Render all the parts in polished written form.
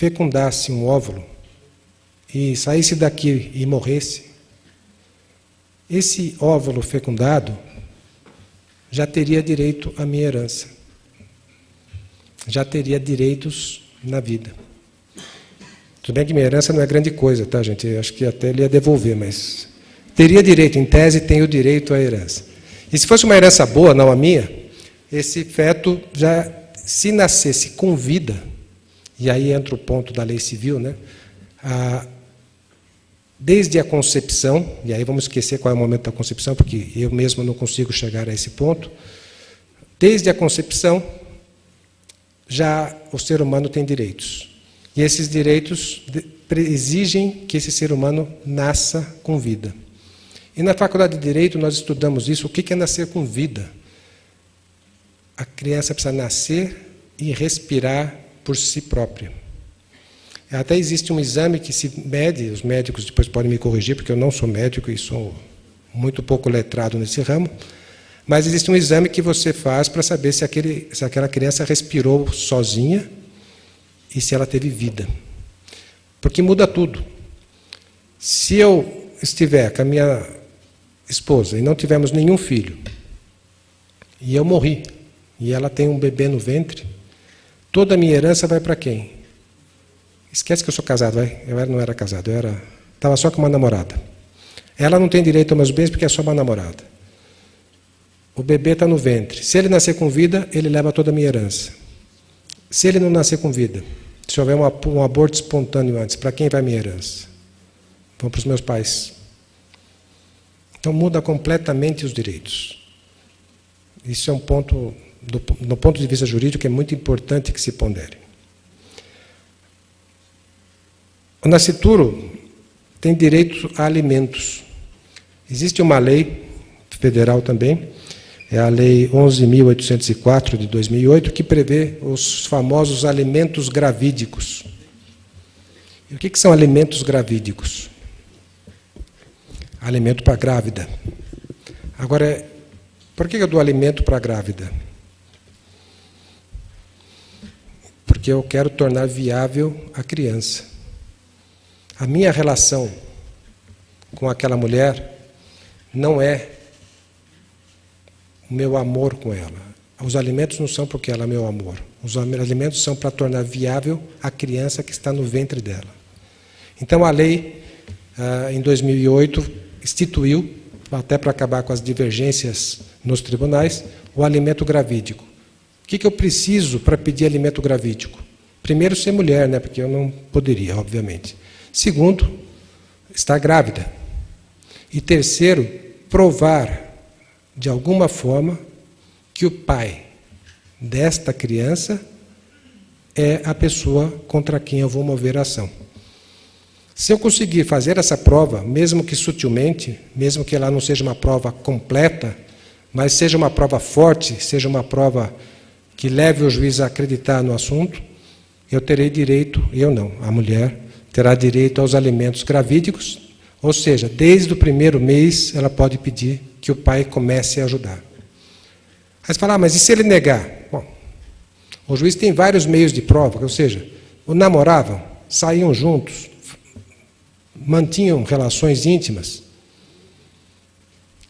fecundasse um óvulo e saísse daqui e morresse, esse óvulo fecundado já teria direito à minha herança. Já teria direitos na vida. Tudo bem que minha herança não é grande coisa, tá, gente? Eu acho que até ele ia devolver, mas teria direito, em tese, tem o direito à herança. E se fosse uma herança boa, não a minha, esse feto já, se nascesse com vida, e aí entra o ponto da lei civil, né? Desde a concepção, e aí vamos esquecer qual é o momento da concepção, porque eu mesmo não consigo chegar a esse ponto, desde a concepção, já o ser humano tem direitos. E esses direitos exigem que esse ser humano nasça com vida. E na Faculdade de Direito nós estudamos isso. O que é nascer com vida? A criança precisa nascer e respirar por si própria. Até existe um exame que se mede, os médicos depois podem me corrigir, porque eu não sou médico e sou muito pouco letrado nesse ramo, mas existe um exame que você faz para saber se aquela criança respirou sozinha e se ela teve vida. Porque muda tudo. Se eu estiver com a minha esposa e não tivermos nenhum filho, e eu morri, e ela tem um bebê no ventre, toda a minha herança vai para quem? Esquece que eu sou casado, vai? Eu não era casado, eu estava só com uma namorada. Ela não tem direito aos meus bens porque é só uma namorada. O bebê está no ventre. Se ele nascer com vida, ele leva toda a minha herança. Se ele não nascer com vida, se houver um aborto espontâneo antes, para quem vai minha herança? Vão para os meus pais. Então muda completamente os direitos. Isso é um ponto, do ponto de vista jurídico, é muito importante que se pondere. O nascituro tem direito a alimentos. Existe uma lei federal também, é a Lei 11.804 de 2008, que prevê os famosos alimentos gravídicos. E o que são alimentos gravídicos? Alimento para grávida. Agora, por que eu dou alimento para grávida? Porque eu quero tornar viável a criança. A minha relação com aquela mulher não é o meu amor com ela. Os alimentos não são porque ela é meu amor. Os alimentos são para tornar viável a criança que está no ventre dela. Então, a lei, em 2008, instituiu, até para acabar com as divergências nos tribunais, o alimento gravídico. O que eu preciso para pedir alimento gravídico? Primeiro, ser mulher, né? Porque eu não poderia, obviamente. Segundo, estar grávida. E terceiro, provar, de alguma forma, que o pai desta criança é a pessoa contra quem eu vou mover a ação. Se eu conseguir fazer essa prova, mesmo que sutilmente, mesmo que ela não seja uma prova completa, mas seja uma prova forte, seja uma prova que leve o juiz a acreditar no assunto, eu terei direito, eu não, a mulher terá direito aos alimentos gravídicos, ou seja, desde o primeiro mês ela pode pedir que o pai comece a ajudar. Aí você fala, mas e se ele negar? Bom, o juiz tem vários meios de prova, ou seja, namoravam, saíam juntos, mantinham relações íntimas,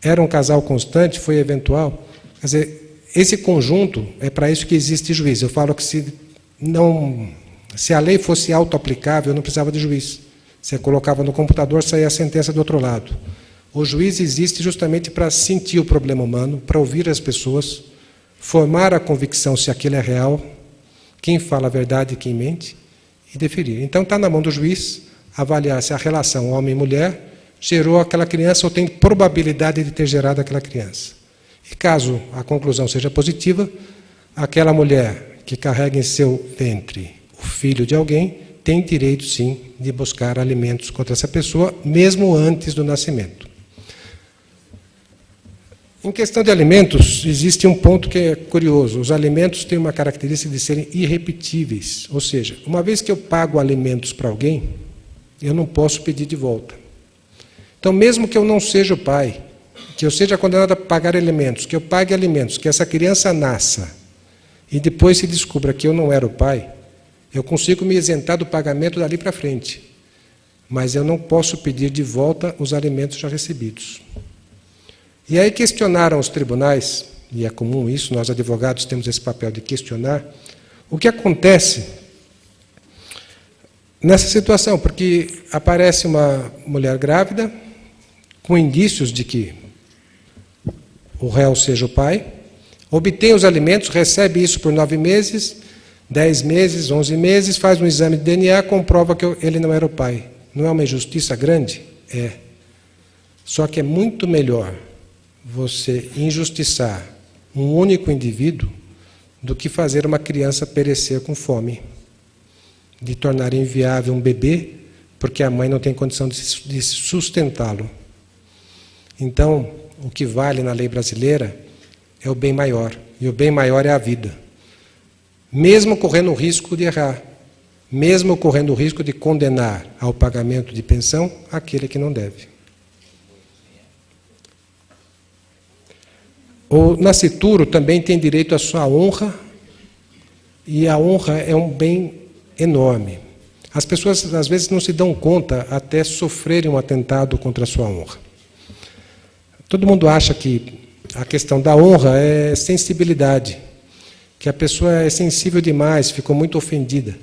era um casal constante, foi eventual. Quer dizer, esse conjunto é para isso que existe juiz. Eu falo que se a lei fosse auto-aplicável, não precisava de juiz. Você colocava no computador, saía a sentença do outro lado. O juiz existe justamente para sentir o problema humano, para ouvir as pessoas, formar a convicção se aquilo é real, quem fala a verdade e quem mente, e deferir. Então está na mão do juiz avaliar se a relação homem e mulher gerou aquela criança ou tem probabilidade de ter gerado aquela criança. E caso a conclusão seja positiva, aquela mulher que carrega em seu ventre o filho de alguém tem direito, sim, de buscar alimentos contra essa pessoa, mesmo antes do nascimento. Em questão de alimentos, existe um ponto que é curioso. Os alimentos têm uma característica de serem irrepetíveis. Ou seja, uma vez que eu pago alimentos para alguém, eu não posso pedir de volta. Então, mesmo que eu não seja o pai, que eu seja condenado a pagar alimentos, que eu pague alimentos, que essa criança nasça, e depois se descubra que eu não era o pai, Eu consigo me isentar do pagamento dali para frente, mas eu não posso pedir de volta os alimentos já recebidos. E aí questionaram os tribunais, e é comum isso, nós advogados temos esse papel de questionar, o que acontece nessa situação, porque aparece uma mulher grávida, com indícios de que o réu seja o pai, obtém os alimentos, recebe isso por 9 meses, 10 meses, 11 meses, faz um exame de DNA, comprova que ele não era o pai. Não é uma injustiça grande? É. Só que é muito melhor você injustiçar um único indivíduo do que fazer uma criança perecer com fome, de tornar inviável um bebê, porque a mãe não tem condição de sustentá-lo. Então, o que vale na lei brasileira é o bem maior, e o bem maior é a vida. Mesmo correndo o risco de errar, mesmo correndo o risco de condenar ao pagamento de pensão aquele que não deve. O nascituro também tem direito à sua honra, e a honra é um bem enorme. As pessoas, às vezes, não se dão conta até sofrerem um atentado contra a sua honra. Todo mundo acha que a questão da honra é sensibilidade, que a pessoa é sensível demais, ficou muito ofendida.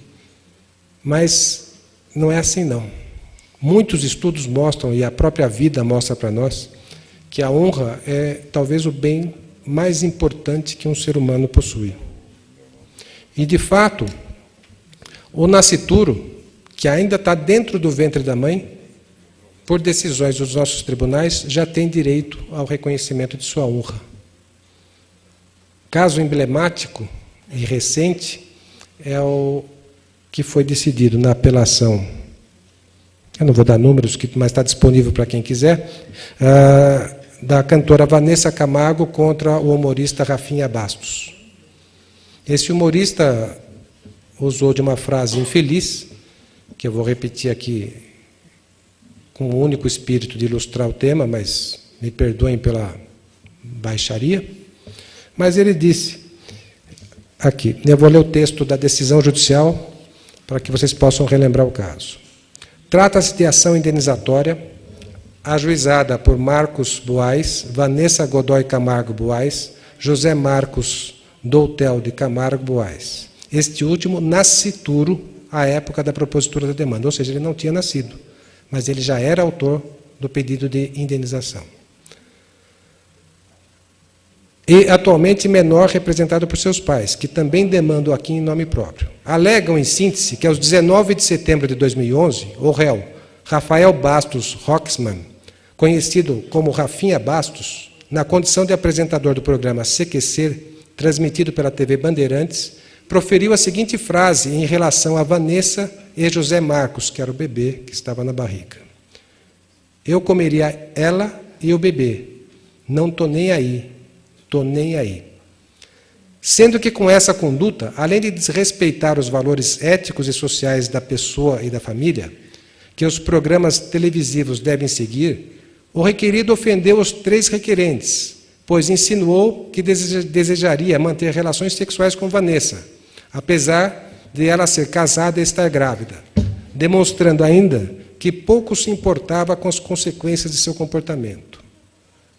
Mas não é assim, não. Muitos estudos mostram, e a própria vida mostra para nós, que a honra é talvez o bem mais importante que um ser humano possui. E, de fato, o nascituro, que ainda está dentro do ventre da mãe, por decisões dos nossos tribunais, já tem direito ao reconhecimento de sua honra. Caso emblemático e recente é o que foi decidido na apelação, eu não vou dar números, mas está disponível para quem quiser, da cantora Vanessa Camargo contra o humorista Rafinha Bastos. Esse humorista usou de uma frase infeliz, que eu vou repetir aqui com o único espírito de ilustrar o tema, mas me perdoem pela baixaria. Mas ele disse, aqui, eu vou ler o texto da decisão judicial para que vocês possam relembrar o caso. Trata-se de ação indenizatória ajuizada por Marcos Buais, Vanessa Godoy Camargo Buais, José Marcos Doutel de Camargo Buais. Este último nascituro à época da propositura da demanda, ou seja, ele não tinha nascido, mas ele já era autor do pedido de indenização. E, atualmente, menor representado por seus pais, que também demandam aqui em nome próprio. Alegam, em síntese, que aos 19 de setembro de 2011, o réu Rafael Bastos Roxman, conhecido como Rafinha Bastos, na condição de apresentador do programa CQC, transmitido pela TV Bandeirantes, proferiu a seguinte frase em relação a Vanessa e José Marcos, que era o bebê que estava na barriga. Eu comeria ela e o bebê. Não estou nem aí. Estou nem aí. Sendo que com essa conduta, além de desrespeitar os valores éticos e sociais da pessoa e da família, que os programas televisivos devem seguir, o requerido ofendeu os 3 requerentes, pois insinuou que desejaria manter relações sexuais com Vanessa, apesar de ela ser casada e estar grávida, demonstrando ainda que pouco se importava com as consequências de seu comportamento.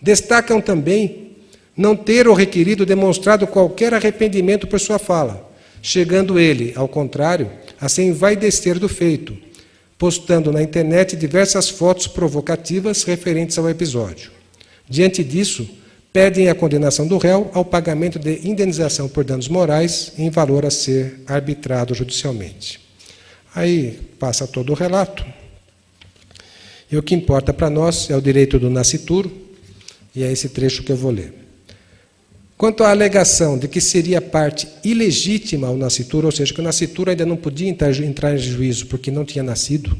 Destacam também não ter o requerido demonstrado qualquer arrependimento por sua fala, chegando ele, ao contrário, a se envaidecer do feito, postando na internet diversas fotos provocativas referentes ao episódio. Diante disso, pedem a condenação do réu ao pagamento de indenização por danos morais em valor a ser arbitrado judicialmente. Aí passa todo o relato. E o que importa para nós é o direito do nascituro, e é esse trecho que eu vou ler. Quanto à alegação de que seria parte ilegítima ao nascituro, ou seja, que o nascituro ainda não podia entrar em juízo porque não tinha nascido.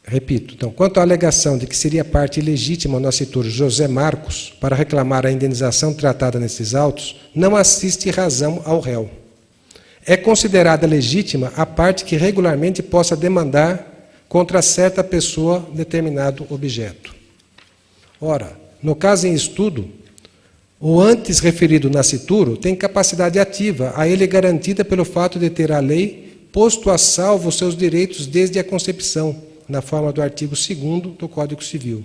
Repito, então, quanto à alegação de que seria parte ilegítima ao nascituro José Marcos para reclamar a indenização tratada nesses autos, não assiste razão ao réu. É considerada legítima a parte que regularmente possa demandar contra certa pessoa determinado objeto. Ora, no caso em estudo, O antes referido nascituro tem capacidade ativa, a ele garantida pelo fato de ter a lei posto a salvo os seus direitos desde a concepção, na forma do artigo 2º do Código Civil.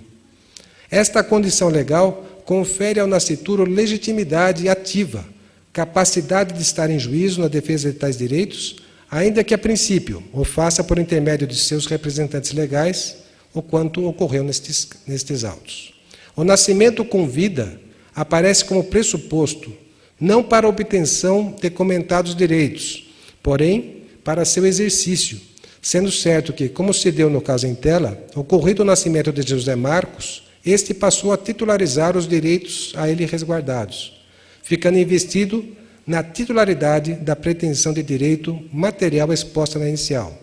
Esta condição legal confere ao nascituro legitimidade ativa, capacidade de estar em juízo na defesa de tais direitos, ainda que a princípio o faça por intermédio de seus representantes legais, o quanto ocorreu nestes autos. O nascimento com vida aparece como pressuposto, não para a obtenção de comentados direitos, porém para seu exercício, sendo certo que, como se deu no caso em tela, ocorrido o nascimento de José Marcos, este passou a titularizar os direitos a ele resguardados, ficando investido na titularidade da pretensão de direito material exposta na inicial,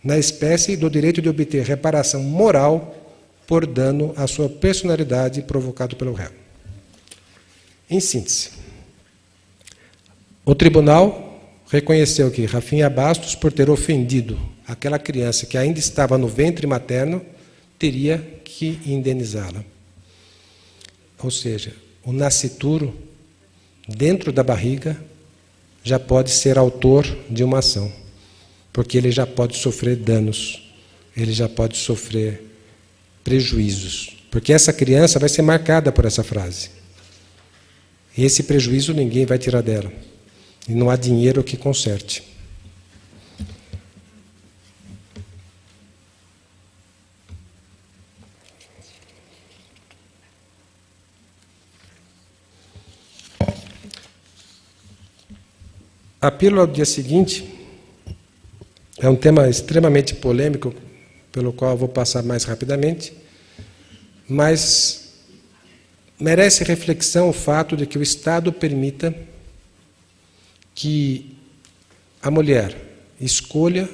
na espécie do direito de obter reparação moral por dano à sua personalidade provocado pelo réu. Em síntese, o tribunal reconheceu que Rafinha Bastos, por ter ofendido aquela criança que ainda estava no ventre materno, teria que indenizá-la. Ou seja, o nascituro, dentro da barriga, já pode ser autor de uma ação, porque ele já pode sofrer danos, ele já pode sofrer prejuízos, porque essa criança vai ser marcada por essa frase. E esse prejuízo ninguém vai tirar dela. E não há dinheiro que conserte. A pílula do dia seguinte é um tema extremamente polêmico, pelo qual eu vou passar mais rapidamente, mas merece reflexão o fato de que o Estado permita que a mulher escolha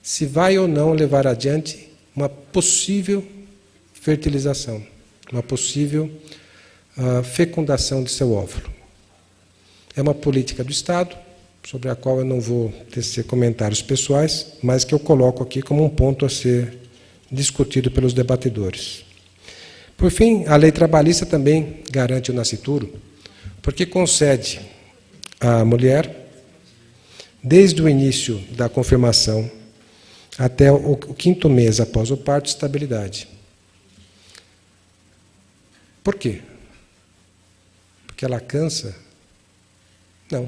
se vai ou não levar adiante uma possível fertilização, uma possível fecundação de seu óvulo. É uma política do Estado, sobre a qual eu não vou tecer comentários pessoais, mas que eu coloco aqui como um ponto a ser discutido pelos debatedores. Por fim, a lei trabalhista também garante o nascituro, porque concede à mulher, desde o início da confirmação até o 5º mês após o parto, estabilidade. Por quê? Porque ela cansa? Não.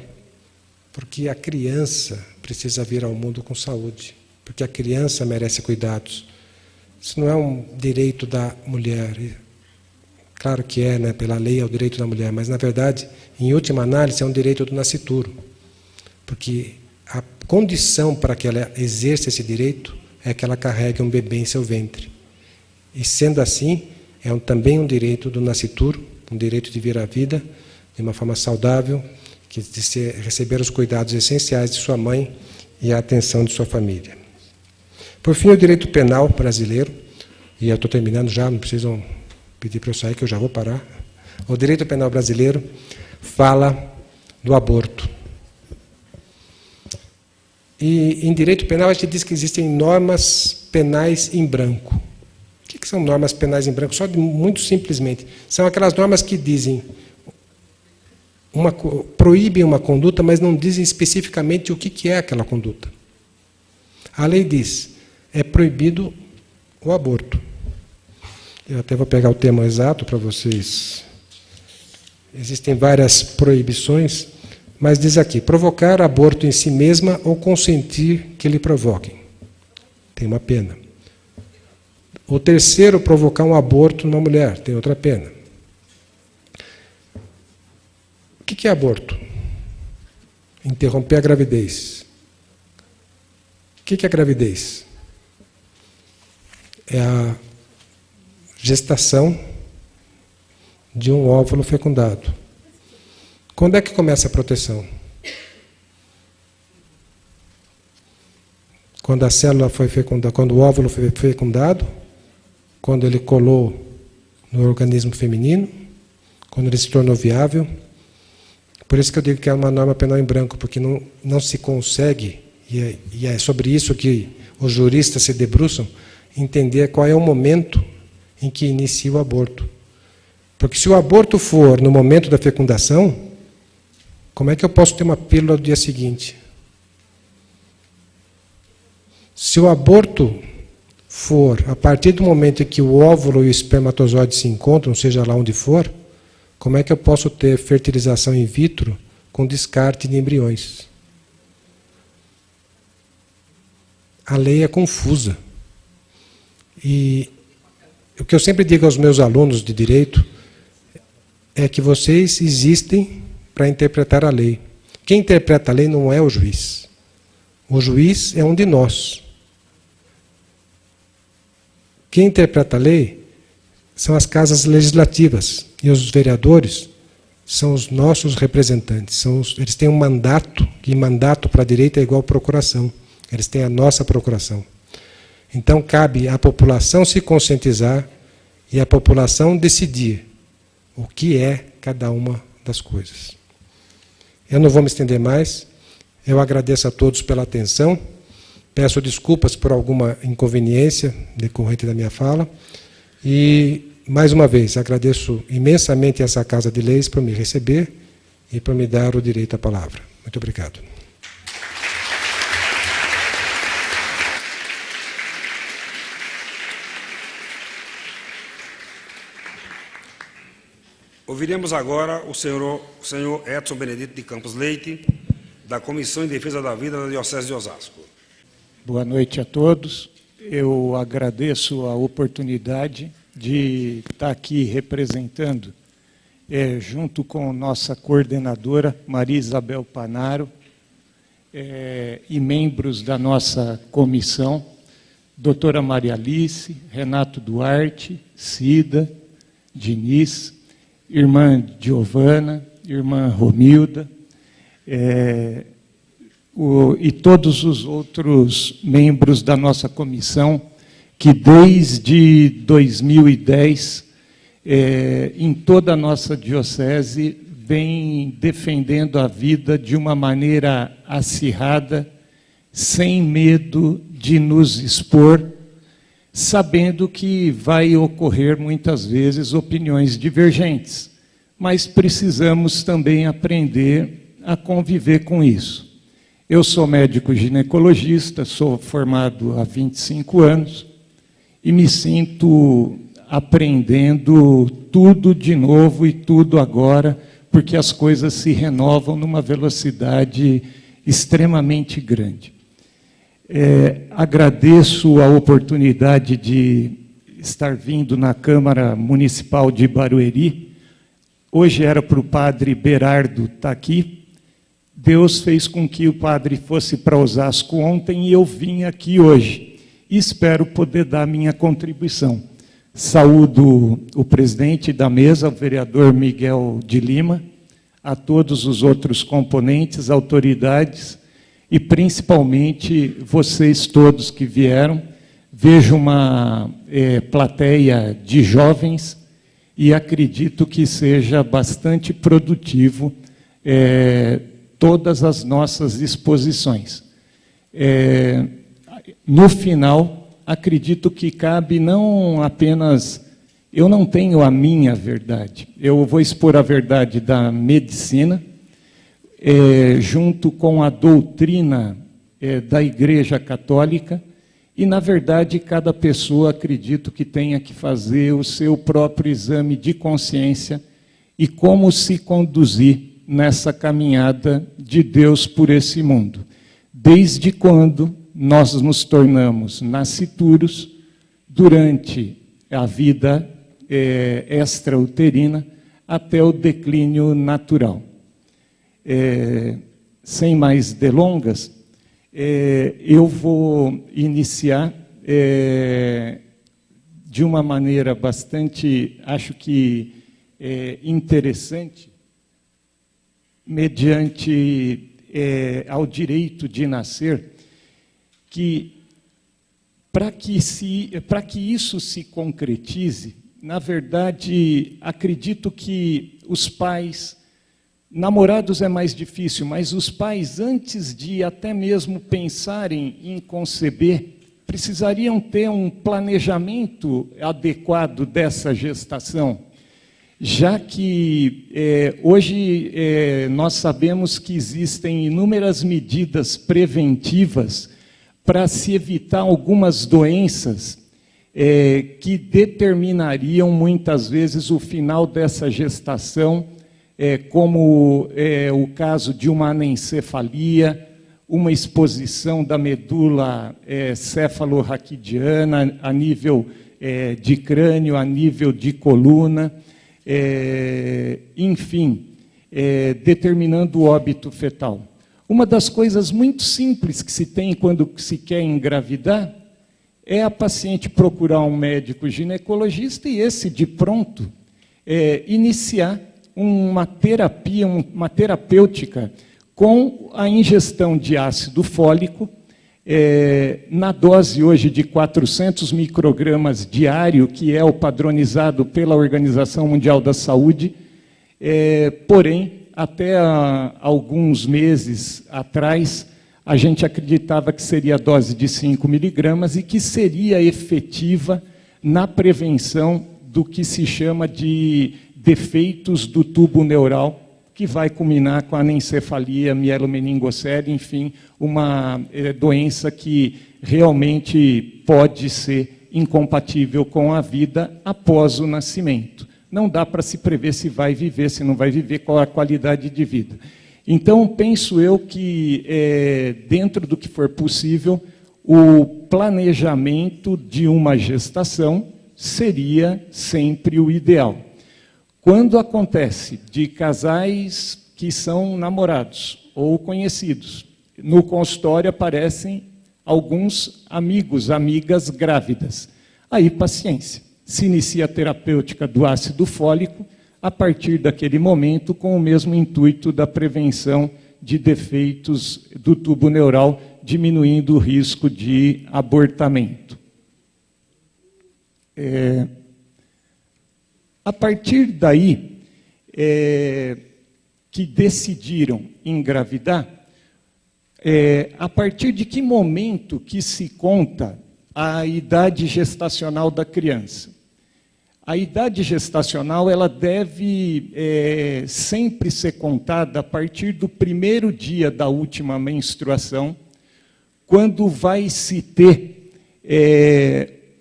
Porque a criança precisa vir ao mundo com saúde, porque a criança merece cuidados. Isso não é um direito da mulher. Claro que é, né? Pela lei é o direito da mulher, mas, na verdade, em última análise, é um direito do nascituro. Porque a condição para que ela exerça esse direito é que ela carregue um bebê em seu ventre. E, sendo assim, é também um direito do nascituro, um direito de vir à vida de uma forma saudável, de receber os cuidados essenciais de sua mãe e a atenção de sua família. Por fim, o direito penal brasileiro, e eu estou terminando já, não precisam pedir para eu sair, que eu já vou parar. O direito penal brasileiro fala do aborto. E em direito penal a gente diz que existem normas penais em branco. O que são normas penais em branco? Só muito simplesmente. São aquelas normas que dizem proíbem uma conduta, mas não dizem especificamente o que é aquela conduta. A lei diz, é proibido o aborto. Eu até vou pegar o termo exato para vocês. Existem várias proibições, mas diz aqui, provocar aborto em si mesma ou consentir que lhe provoquem. Tem uma pena. O terceiro, provocar um aborto numa mulher, tem outra pena. O que é aborto? Interromper a gravidez. O que é gravidez? É a gestação de um óvulo fecundado. Quando é que começa a proteção? Quando a célula foi fecundada, quando o óvulo foi fecundado, quando ele colou no organismo feminino, quando ele se tornou viável. Por isso que eu digo que é uma norma penal em branco, porque não se consegue, e é sobre isso que os juristas se debruçam, entender qual é o momento em que inicia o aborto. Porque se o aborto for no momento da fecundação, como é que eu posso ter uma pílula no dia seguinte? Se o aborto for a partir do momento em que o óvulo e o espermatozoide se encontram, seja lá onde for, como é que eu posso ter fertilização in vitro com descarte de embriões? A lei é confusa. E o que eu sempre digo aos meus alunos de direito é que vocês existem para interpretar a lei. Quem interpreta a lei não é o juiz. O juiz é um de nós. Quem interpreta a lei são as casas legislativas e os vereadores são os nossos representantes. Eles têm um mandato, e mandato para a direita é igual procuração. Eles têm a nossa procuração. Então, cabe à população se conscientizar e à população decidir o que é cada uma das coisas. Eu não vou me estender mais. Eu agradeço a todos pela atenção. Peço desculpas por alguma inconveniência decorrente da minha fala. E, mais uma vez, agradeço imensamente essa Casa de Leis por me receber e por me dar o direito à palavra. Muito obrigado. Ouviremos agora o senhor Edson Benedito de Campos Leite, da Comissão em Defesa da Vida da Diocese de Osasco. Boa noite a todos. Eu agradeço a oportunidade de estar aqui representando, junto com nossa coordenadora, Maria Isabel Panaro, e membros da nossa comissão, doutora Maria Alice, Renato Duarte, Cida, Diniz, irmã Giovana, irmã Romilda, e todos os outros membros da nossa comissão, que desde 2010, em toda a nossa diocese, vem defendendo a vida de uma maneira acirrada, sem medo de nos expor, sabendo que vai ocorrer muitas vezes opiniões divergentes, mas precisamos também aprender a conviver com isso. Eu sou médico ginecologista, sou formado há 25 anos e me sinto aprendendo tudo de novo e tudo agora, porque as coisas se renovam numa velocidade extremamente grande. Agradeço a oportunidade de estar vindo na Câmara Municipal de Barueri. Hoje era para o padre Berardo estar aqui. Deus fez com que o padre fosse para Osasco ontem e eu vim aqui hoje. E espero poder dar minha contribuição. Saúdo o presidente da mesa, o vereador Miguel de Lima, a todos os outros componentes, autoridades, e principalmente vocês todos que vieram. Vejo uma plateia de jovens e acredito que seja bastante produtivo todas as nossas exposições. No final, acredito que cabe não apenas... Eu não tenho a minha verdade, eu vou expor a verdade da medicina, junto com a doutrina da Igreja Católica, e, na verdade, cada pessoa, acredito que tenha que fazer o seu próprio exame de consciência e como se conduzir nessa caminhada de Deus por esse mundo. Desde quando nós nos tornamos nascituros, durante a vida extrauterina, até o declínio natural. Sem mais delongas, eu vou iniciar de uma maneira bastante, acho que interessante, mediante ao direito de nascer, que para que isso se concretize, na verdade, acredito que os pais, namorados é mais difícil, mas os pais, antes de até mesmo pensarem em conceber, precisariam ter um planejamento adequado dessa gestação. já que hoje nós sabemos que existem inúmeras medidas preventivas para se evitar algumas doenças que determinariam, muitas vezes, o final dessa gestação, como o caso de uma anencefalia, uma exposição da medula cefalorraquidiana a nível de crânio, a nível de coluna, enfim, determinando o óbito fetal. Uma das coisas muito simples que se tem quando se quer engravidar é a paciente procurar um médico ginecologista e esse, de pronto, iniciar uma terapia, uma terapêutica com a ingestão de ácido fólico, na dose hoje de 400 microgramas diário, que é o padronizado pela Organização Mundial da Saúde, porém, até alguns meses atrás, a gente acreditava que seria a dose de 5 miligramas e que seria efetiva na prevenção do que se chama de defeitos do tubo neural, que vai culminar com a anencefalia, mielomeningocele, enfim, uma doença que realmente pode ser incompatível com a vida após o nascimento. Não dá para se prever se vai viver, se não vai viver, qual a qualidade de vida. Então, penso eu que, dentro do que for possível, o planejamento de uma gestação seria sempre o ideal. Quando acontece de casais que são namorados ou conhecidos, no consultório aparecem alguns amigos, amigas grávidas. Aí, paciência. Se inicia a terapêutica do ácido fólico, a partir daquele momento, com o mesmo intuito da prevenção de defeitos do tubo neural, diminuindo o risco de abortamento. A partir daí, que decidiram engravidar, a partir de que momento que se conta a idade gestacional da criança? A idade gestacional ela deve sempre ser contada a partir do primeiro dia da última menstruação, quando vai se ter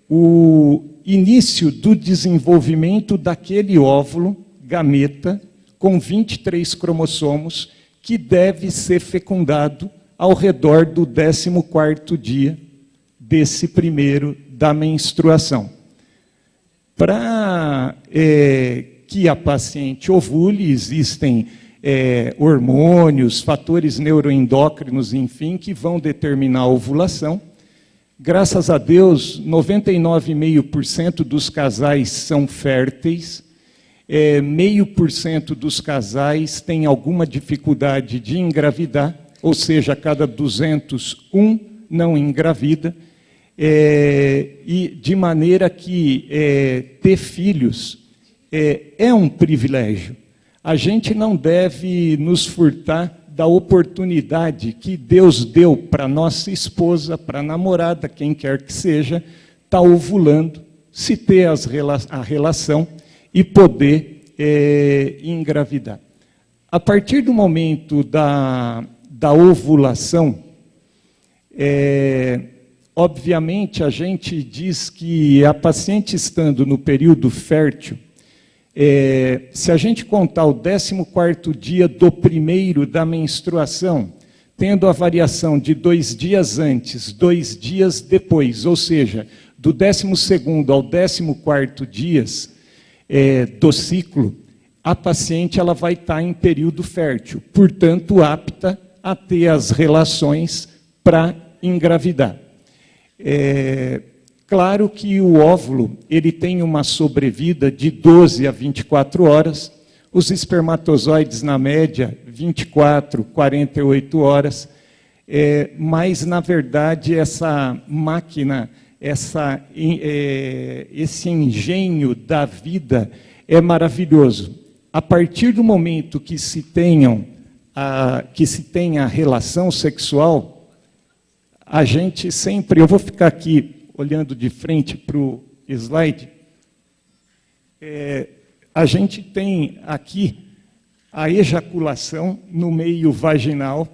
o início do desenvolvimento daquele óvulo, gameta, com 23 cromossomos, que deve ser fecundado ao redor do 14º dia desse primeiro da menstruação. Para que a paciente ovule, existem hormônios, fatores neuroendócrinos, enfim, que vão determinar a ovulação. Graças a Deus, 99,5% dos casais são férteis, 0,5% dos casais têm alguma dificuldade de engravidar, ou seja, a cada 200, um não engravida, e de maneira que ter filhos é um privilégio. A gente não deve nos furtar da oportunidade que Deus deu para nossa esposa, para a namorada, quem quer que seja, estar ovulando, se ter a relação e poder engravidar. A partir do momento da ovulação, obviamente, a gente diz que a paciente estando no período fértil, se a gente contar o 14º dia do primeiro da menstruação, tendo a variação de 2 dias antes, 2 dias depois, ou seja, do 12º ao 14º dias do ciclo, a paciente ela vai estar em período fértil, portanto, apta a ter as relações para engravidar. Claro que o óvulo ele tem uma sobrevida de 12 a 24 horas, os espermatozoides, na média, 24, 48 horas, mas, na verdade, essa máquina, esse engenho da vida é maravilhoso. A partir do momento que se tenha a relação sexual, a gente sempre... Eu vou ficar aqui olhando de frente para o slide. a gente tem aqui a ejaculação no meio vaginal.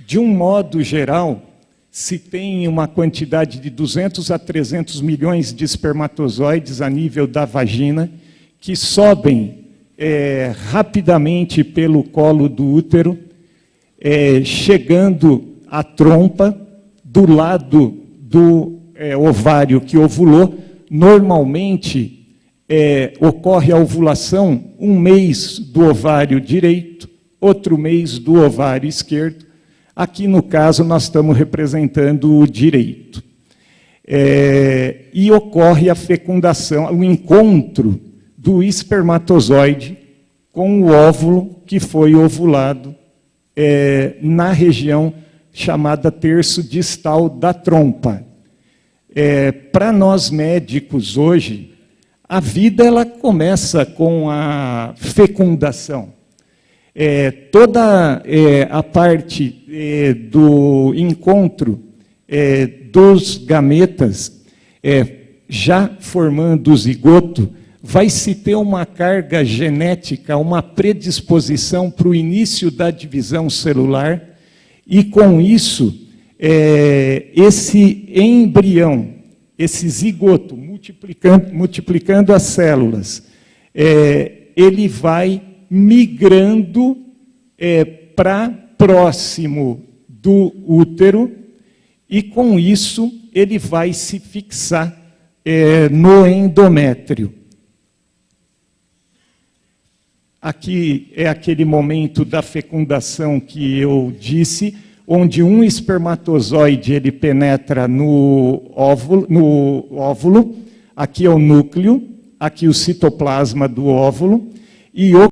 De um modo geral, se tem uma quantidade de 200 a 300 milhões de espermatozoides a nível da vagina, que sobem rapidamente pelo colo do útero, chegando à trompa, do lado do ovário que ovulou. Normalmente, ocorre a ovulação um mês do ovário direito, outro mês do ovário esquerdo. Aqui, no caso, nós estamos representando o direito. E ocorre a fecundação, o encontro do espermatozoide com o óvulo que foi ovulado na região chamada terço distal da trompa. Para nós médicos hoje, a vida ela começa com a fecundação. Toda a parte do encontro dos gametas, já formando o zigoto, vai se ter uma carga genética, uma predisposição para o início da divisão celular, e com isso, esse embrião, esse zigoto, multiplicando as células, ele vai migrando para próximo do útero, e com isso ele vai se fixar no endométrio. Aqui é aquele momento da fecundação que eu disse, onde um espermatozoide ele penetra no óvulo, aqui é o núcleo, aqui o citoplasma do óvulo, e o